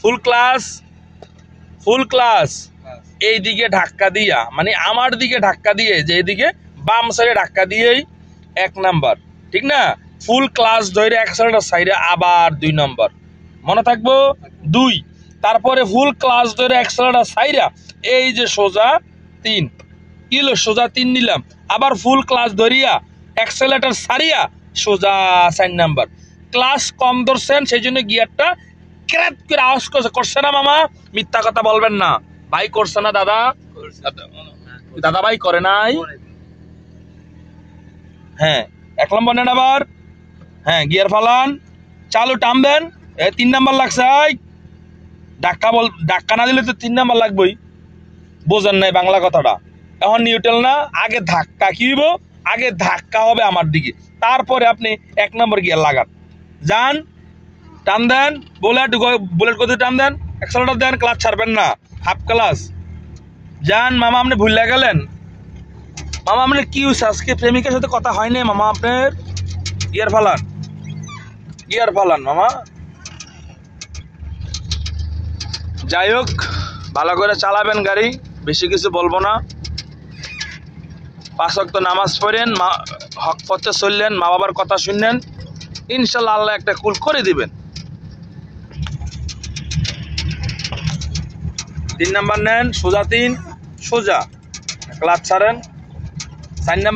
ফুল class এই দিকে ধাক্কা দিয়া মানে আমার দিকে ধাক্কা দিয়ে যে এইদিকে বাম সাইডে ধাক্কা দিয়েই 1 নাম্বার ঠিক না ফুল ক্লাস ধরে অ্যাক্সেলারেটর সাইডে আবার 2 নাম্বার মনে থাকবো 2 তারপরে ফুল ক্লাস ধরে অ্যাক্সেলারেটর সাইডে এই যে সোজা 3 কিলো সোজা 3 নিলাম আবার ফুল ক্লাস ধরিয়া অ্যাক্সেলারেটর সারিয়া সোজা 4 নাম্বার ক্লাস কম ধরছেন সেই জন্য গিয়ারটা ক্র্যাক করে আওয়াজ করছে না মামা মিথ্যা কথা বলবেন না ভাই করছে না দাদা ভাই করে নাই হ্যাঁ 1 নম্বর নেন আবার হ্যাঁ গিয়ার ফালান চালু টানবেন 3 নাম্বার লাগছে ধাক্কা না দিলে তো 3 নাম্বার লাগবেই বোঝেন নাই বাংলা কথাটা এখন নিউট্রাল না আগে ধাক্কা কি হইব আগে ধাক্কা হবে আমার দিকে তারপরে আপনি 1 নম্বর গিয়ার লাগান যান টান দেন বুলেট গতি টান দেন অ্যাক্সেলারেটর দেন ক্লাচ ছাড়বেন না হাফ ক্লাচ যান মামা আপনি ভুলে গেলেন মামা আপনার কি হয়েছে আজকে প্রেমিকার সাথে কথা হয় নাই মামা আপনার গিয়ার ফালান মামা যাই হোক ভালো করে চালাবেন গাড়ি বেশি কিছু বলবো না 5 ওয়াক্ত নামাজ পড়েন হক পথে চললেন মা বাবার কথা শুনলেন ইনশাল্লাহ আল্লাহ একটা কুল করে দিবেন 3 নাম্বার নেন সোজা 3 সোজা ক্লাচ ছাড়েন 4 নাম্বার